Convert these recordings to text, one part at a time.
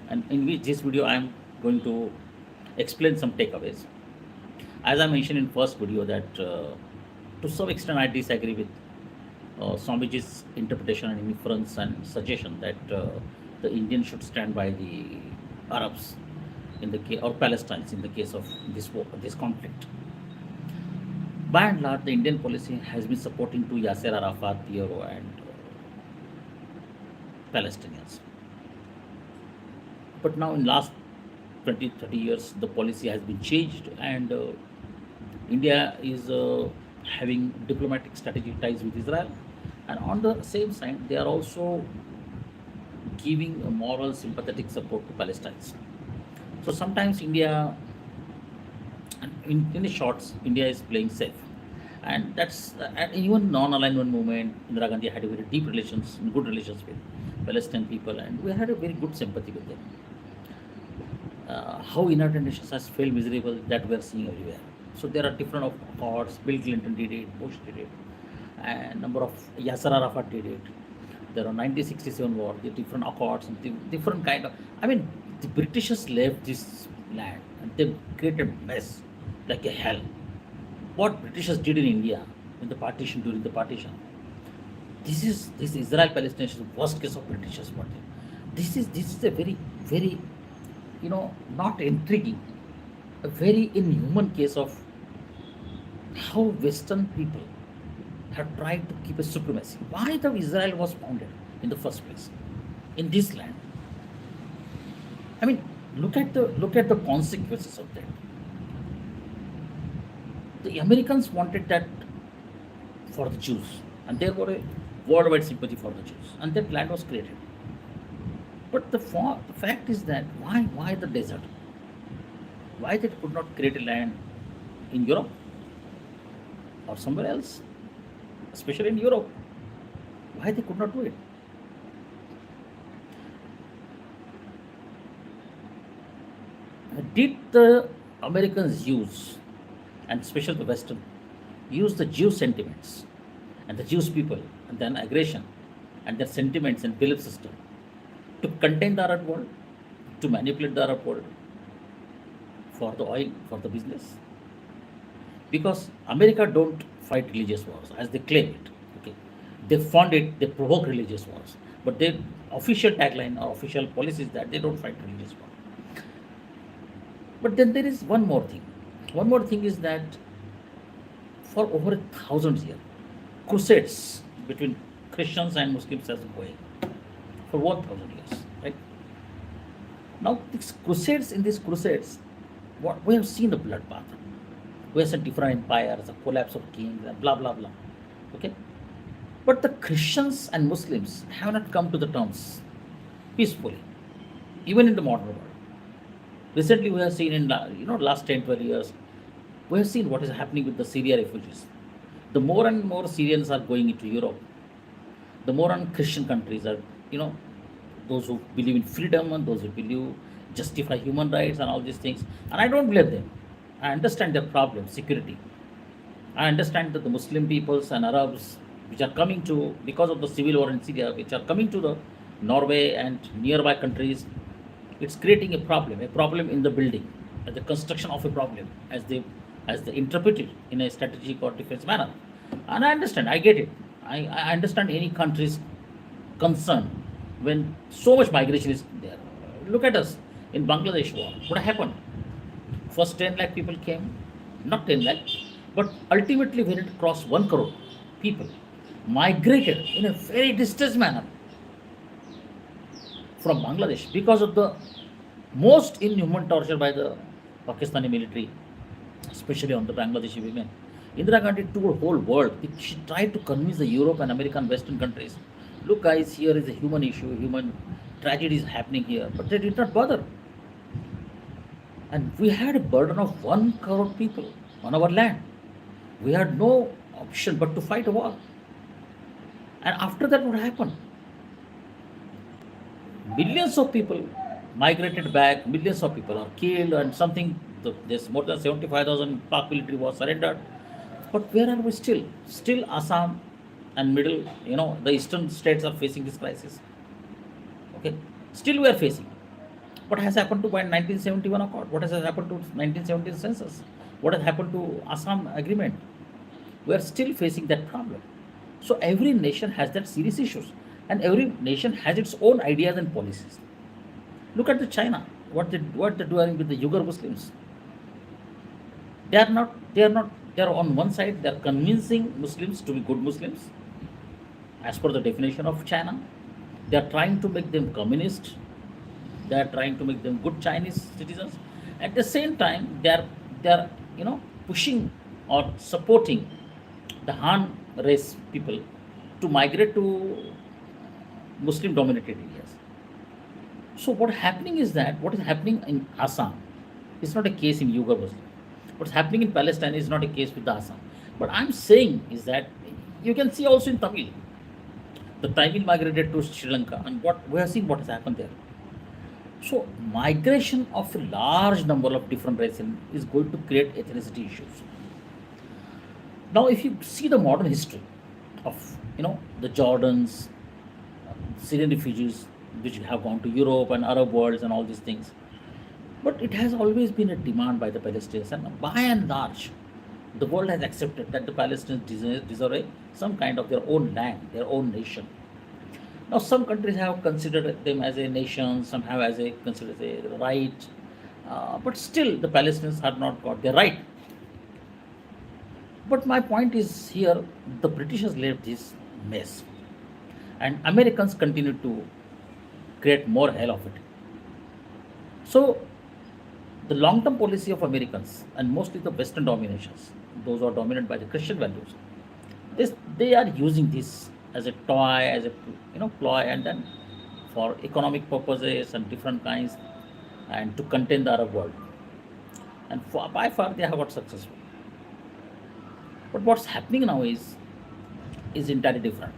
and in which this video I am going to explain some takeaways. As I mentioned in first video that to some extent I disagree with Swamiji's interpretation and inference and suggestion that the Indians should stand by the Arabs in the case or Palestinians in the case of this war, this conflict. By and large, the Indian policy has been supporting to Yasser Arafat, PLO, and Palestinians. But now, in last 20, 30 years, the policy has been changed, and India is having diplomatic strategic ties with Israel, and on the same side, they are also giving a moral, sympathetic support to Palestinians. So sometimes India, and in the shorts, India is playing safe, and that's and even non-alignment movement. Indira Gandhi had a very deep relations, good relations with Palestinian people, and we had a very good sympathy with them. How United Nations has failed miserable that we are seeing everywhere. So there are different of accords. Bill Clinton did it, Bush did it, and number of Yasser Arafat did it. There are 1967 war, the different accords, and different kind of. I mean, the Britishers left this land and they created mess like a hell. What Britishers did in India in the partition during the partition. This Israel Palestine is the worst case of Britishers. What this is a very not intriguing, a very inhuman case of how Western people have tried to keep a supremacy. Why the Israel was founded in the first place in this land? I mean, look at the consequences of that. The Americans wanted that for the Jews, and there were a worldwide sympathy for the Jews, and that land was created. But the fact is that why the desert? Why they could not create a land in Europe or somewhere else, especially in Europe? Why they could not do it? Did the Americans use, and especially the Western, use the Jew sentiments and the Jewish people and then aggression and their sentiments and belief system to contain the Arab world, to manipulate the Arab world for the oil, for the business? Because America don't fight religious wars as they claim it. Okay, they fund it, they provoke religious wars, but their official tagline or official policy is that they don't fight religious wars. But then there is one more thing. One more thing is that for over 1,000 years, crusades between Christians and Muslims has been going for 1,000 years, right? Now, these crusades, what we have seen the bloodbath. We have seen different empires, the collapse of kings, and blah blah blah. Okay, but the Christians and Muslims have not come to the terms peacefully, even in the modern world. Recently, we have seen in last 10, 12 years, we have seen what is happening with the Syria refugees. The more and more Syrians are going into Europe, the more and Christian countries are, those who believe in freedom and those who believe justify human rights and all these things. And I don't blame them. I understand their problem, security. I understand that the Muslim peoples and Arabs, which are coming to, because of the civil war in Syria, which are coming to the Norway and nearby countries, it's creating a problem in the building, the construction of a problem, as they interpret it in a strategic or defense manner. And I understand, I get it. I understand any country's concern when so much migration is there. Look at us in Bangladesh war. What happened? First 10 lakh people came, not 10 lakh, but ultimately when it crossed 1 crore people migrated in a very distant manner from Bangladesh because of the most inhuman torture by the Pakistani military, especially on the Bangladeshi women. Indira Gandhi told the whole world. She tried to convince the Europe and American Western countries, look guys, here is a human issue, human tragedy is happening here, but they did not bother. And we had a burden of 1 crore people on our land. We had no option but to fight a war. And after that, what happened? Millions of people migrated back, millions of people are killed, and something, there's more than 75,000 Pak military was surrendered. But where are we still? Still Assam and middle, the eastern states are facing this crisis. Okay, still we are facing. What has happened to by 1971 Accord? What has happened to 1970 census? What has happened to Assam Agreement? We are still facing that problem. So every nation has that serious issues, and every nation has its own ideas and policies. Look at the China. What they're doing with the Uyghur Muslims. They are not. They are not. They are on one side. They are convincing Muslims to be good Muslims, as per the definition of China. They are trying to make them communist. They are trying to make them good Chinese citizens. At the same time, they are pushing or supporting the Han race people to migrate to Muslim dominated areas. So what is happening in Assam is not a case in Uyghur Muslim. What's happening in Palestine is not a case with the Assam. But I'm saying is that you can see also in Tamil. The Tamil migrated to Sri Lanka, and what we have seen what has happened there. So migration of a large number of different races is going to create ethnicity issues. Now, if you see the modern history of the Jordans, Syrian refugees, which have gone to Europe and Arab worlds and all these things, but it has always been a demand by the Palestinians, and by and large, the world has accepted that the Palestinians deserve some kind of their own land, their own nation. Now, some countries have considered them as a nation, some have as a considered as a right, but still the Palestinians have not got their right. But my point is here, the British has left this mess, and Americans continue to create more hell of it. So the long-term policy of Americans and mostly the Western dominations, those who are dominated by the Christian values, they are using this as a toy, as a ploy, and then for economic purposes and different kinds, and to contain the Arab world. And by far they have got successful. But what's happening now is entirely different.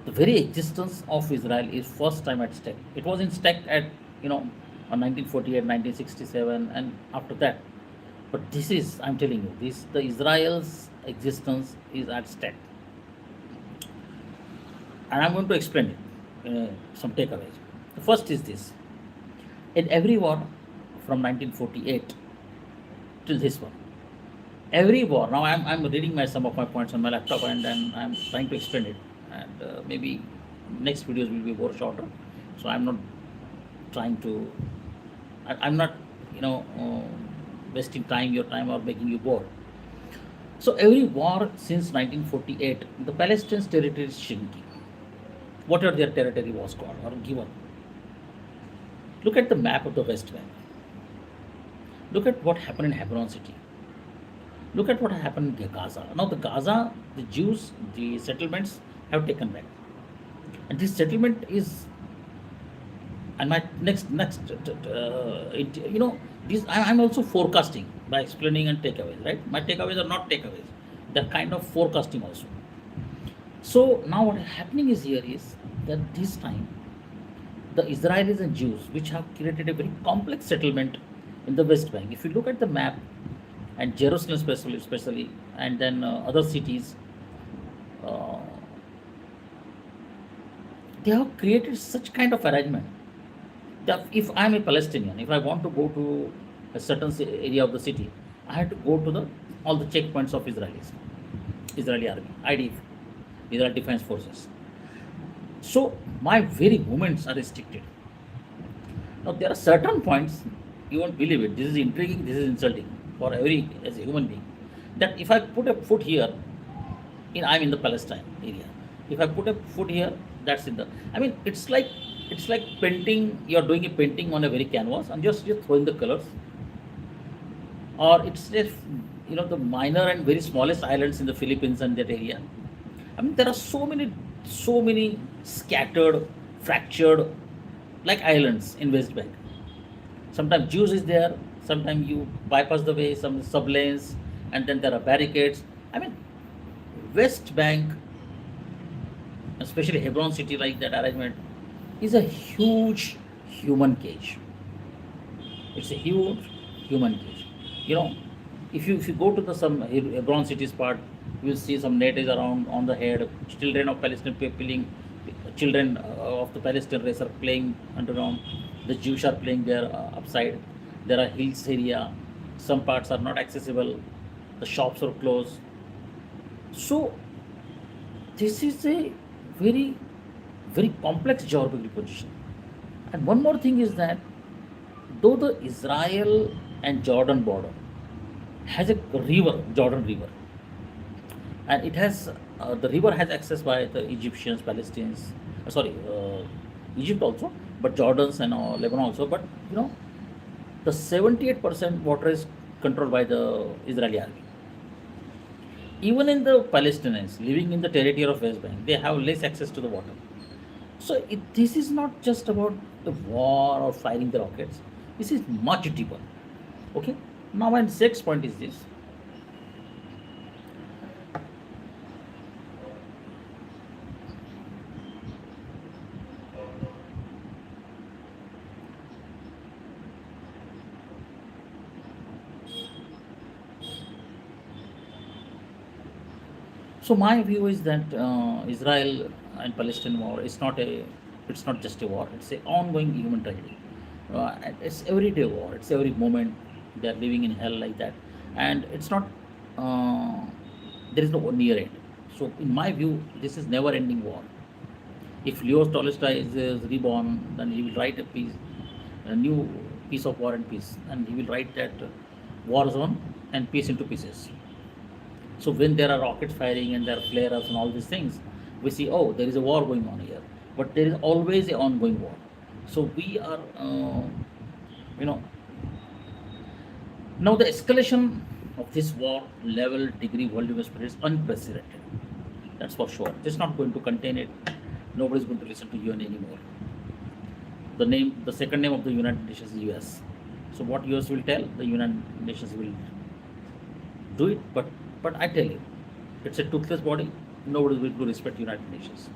The very existence of Israel is first time at stake. It was in stake at on 1948, 1967, and after that. But this is, I'm telling you, this the Israel's existence is at stake, and I'm going to explain it. Some takeaways. The first is this: in every war from 1948 till this one, every war. Now I'm reading some of my points on my laptop, and then I'm trying to explain it, and maybe next videos will be more shorter. So I'm not trying to. I'm not wasting your time or making you bored. So every war since 1948, the Palestinian territory is shrinking. Whatever their territory was called or given. Look at the map of the West Bank. Look at what happened in Hebron city. Look at what happened in Gaza. Now the Gaza, the Jews, the settlements have taken back, and this settlement is. And my this I'm also forecasting by explaining and takeaways, right? My takeaways are not takeaways; they're kind of forecasting also. So now what is happening is here is that this time the Israelis and Jews, which have created a very complex settlement in the West Bank. If you look at the map, and Jerusalem especially, and then other cities, uh, they have created such kind of arrangement that if I'm a Palestinian, if I want to go to a certain area of the city, I have to go to the all the checkpoints of Israeli army, IDF, Israel Defense Forces. So my very movements are restricted. Now there are certain points you won't believe it. This is intriguing. This is insulting for every as a human being. That if I put a foot here, I'm in the Palestine area. If I put a foot here, that's in the. I mean, it's like painting. You're doing a painting on a very canvas and just you're throwing the colors, or it's just the minor and very smallest islands in the Philippines and that area. I mean, there are so many scattered, fractured, like islands in West Bank. Sometimes Jews is there. Sometimes you bypass the way, some sub lanes, and then there are barricades. I mean, West Bank, especially Hebron city, like that arrangement, is a huge human cage. It's a huge human cage. You know, if you go to the some Hebron cities part, you will see some natives around on the head, children of Palestinian people, children of the Palestinian race are playing underground. The Jews are playing there upside. There are hills area. Some parts are not accessible. The shops are closed. So this is a very, very complex geographical position. And one more thing is that though the Israel and Jordan border has a river, Jordan River, and it has the river has access by the Egyptians, Palestinians, Egypt also, but Jordans and Lebanon also. But you know, the 78% water is controlled by the Israeli army. Even in the Palestinians living in the territory of West Bank, they have less access to the water. So this is not just about the war or firing the rockets. This is much deeper. Okay. Now, my next point is this. So my view is that Israel and Palestine war is not a, it's not just a war. It's a ongoing human tragedy. And it's everyday war. It's every moment they are living in hell like that, and it's not. Uh, there is no near end. So in my view, this is never-ending war. If Leo Tolstoy is reborn, then he will write a new piece of War and Peace, and he will write that war zone and peace into pieces. So when there are rockets firing and there are flare-ups and all these things, we see, oh, there is a war going on here. But there is always a ongoing war. So we are, you know, now the escalation of this war level degree volume spread is unprecedented. That's for sure. Just not going to contain it. Nobody's going to listen to UN anymore. The second name of the United Nations is US. So what US will tell, the United Nations will do it. But I tell you, it's a toothless body. Nobody is going to respect United Nations.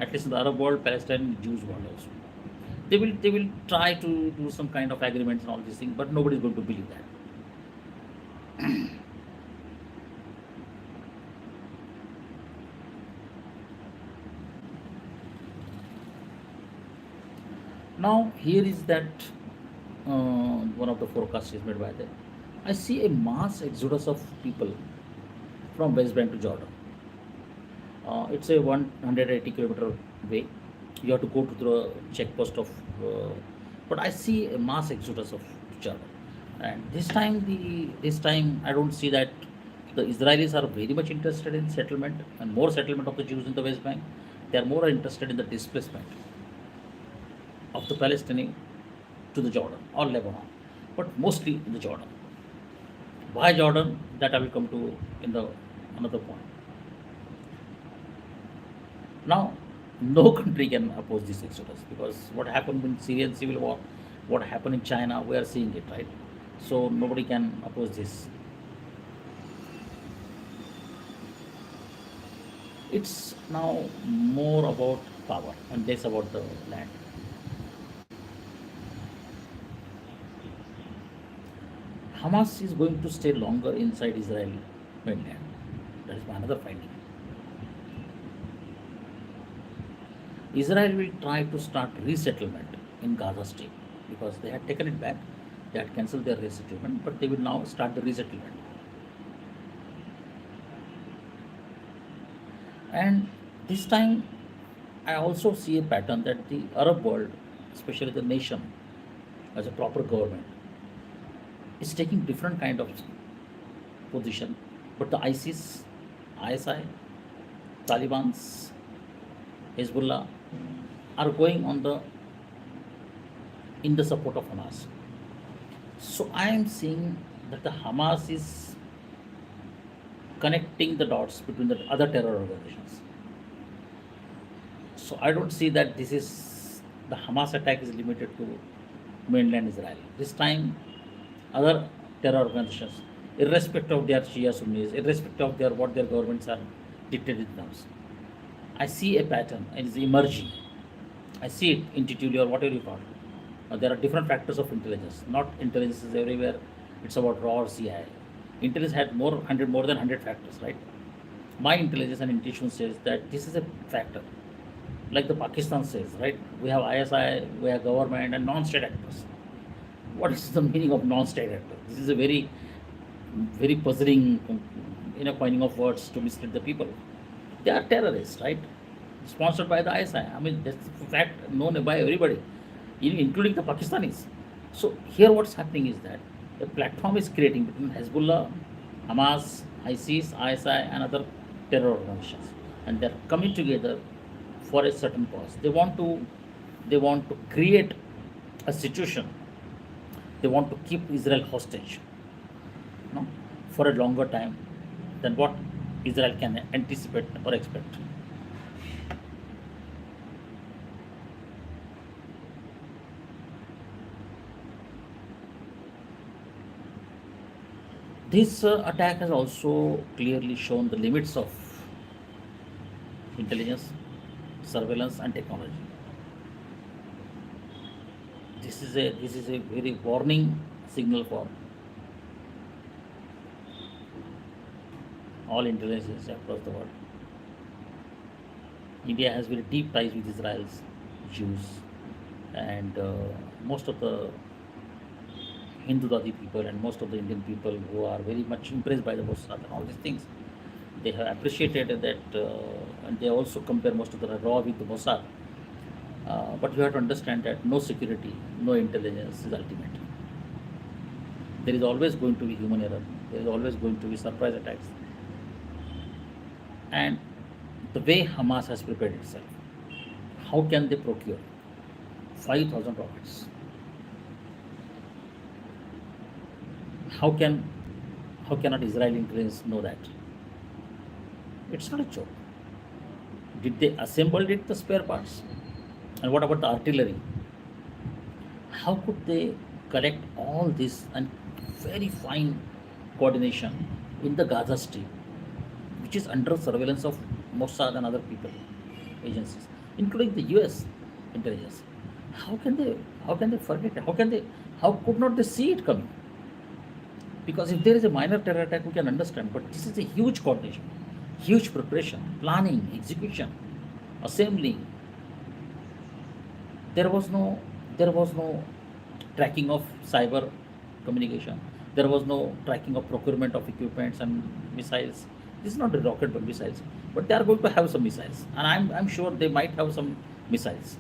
At least in the Arab world, Palestine, Jews world also. They will try to do some kind of agreements and all these things, but nobody is going to believe that. Now here is that one of the forecasts is made by that. I see a mass exodus of people from West Bank to Jordan. It's a 180-kilometer way. You have to go to the check post of, but I see a mass exodus of Jordan. And this time I don't see that the Israelis are very much interested in settlement and more settlement of the Jews in the West Bank. They are more interested in the displacement of the Palestinian to the Jordan or Lebanon, but mostly in the Jordan. Why Jordan? That I will come to in the another point. Now, no country can oppose this exodus because what happened in Syrian civil war, what happened in China, we are seeing it, right? So nobody can oppose this. It's now more about power and less about the land. Hamas is going to stay longer inside Israel mainland. That is my another finding. Israel will try to start resettlement in Gaza Strip because they had taken it back. They had cancelled their resettlement, but they will now start the resettlement. And this time, I also see a pattern that the Arab world, especially the nation, as a proper government, is taking different kind of position. But the ISIS, ISI, Taliban's, Hezbollah are going on the in the support of Hamas. So I am seeing that the Hamas is connecting the dots between the other terror organizations. So I don't see that this is the Hamas attack is limited to mainland Israel. This time, other terror organizations, irrespective of their Shia Sunnis, irrespective of their what their governments are dictated terms. I see a pattern and it's emerging. I see it intuitively or whatever you call it. There are different factors of intelligence. Not intelligence is everywhere. It's about raw or CI. Intelligence had more than 100 factors, right? My intelligence and intuition says that this is a factor. Like the Pakistan says, right? We have ISI, we have government and non-state actors. What is the meaning of non-state actor? This is a very, very puzzling, coining of words to mislead the people. They are terrorists, right? Sponsored by the ISI. I mean, that's a fact known by everybody, including the Pakistanis. So here, what's happening is that a platform is creating between Hezbollah, Hamas, ISIS, ISI, and other terror organizations, and they're coming together for a certain cause. They want to create a situation. They want to keep Israel hostage, no, for a longer time than what Israel can anticipate or expect. This attack has also clearly shown the limits of intelligence, surveillance, and technology. This is a very warning signal for all intelligence across the world. India has very deep ties with Israel's Jews, and most of the Hindu Dadi people and most of the Indian people who are very much impressed by the Mossad and all these things, they have appreciated that, and they also compare most of the raw with the Mossad. But you have to understand that no security, no intelligence is ultimate. There is always going to be human error. There is always going to be surprise attacks. And the way Hamas has prepared itself, how can they procure 5,000 rockets? How can how cannot Israeli intelligence know that? It's not a joke. Did they assemble it the spare parts? And what about the artillery? How could they collect all this and very fine coordination in the Gaza Strip, which is under surveillance of Mossad and other people, agencies, including the US intelligence? How can they forget it? How could not they see it coming? Because if there is a minor terror attack, we can understand, but this is a huge coordination, huge preparation, planning, execution, assembling. There was no tracking of cyber communication. There was no tracking of procurement of equipments and missiles. This is not a rocket but missiles, but they are going to have some missiles, and I'm sure they might have some missiles.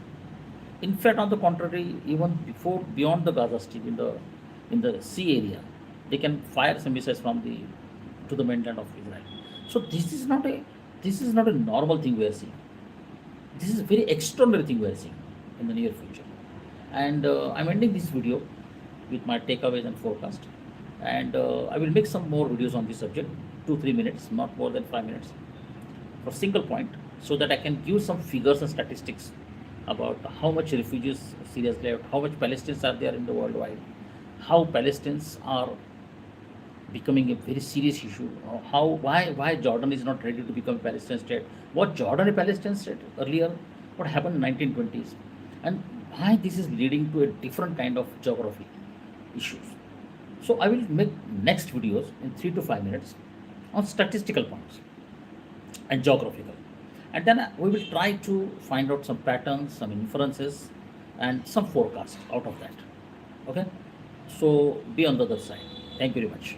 In fact, on the contrary, even before beyond the Gaza Strip, in the sea area, they can fire some missiles from the to the mainland of Israel. So this is not a normal thing we are seeing. This is a very extraordinary thing we are seeing in the near future. And I'm ending this video with my takeaways and forecast. And I will make some more videos on this subject, 2 3 minutes, not more than 5 minutes, for single point, so that I can give some figures and statistics about how much refugees Syria has left, how much Palestinians are there in the worldwide, how Palestinians are becoming a very serious issue. Why Jordan is not ready to become a Palestinian state? Was Jordan a Palestinian state earlier? What happened in 1920s? And why this is leading to a different kind of geography issues. So I will make next videos in 3 to 5 minutes on statistical points and geographical, and then we will try to find out some patterns, some inferences, and some forecast out of that. Okay, so be on the other side. Thank you very much.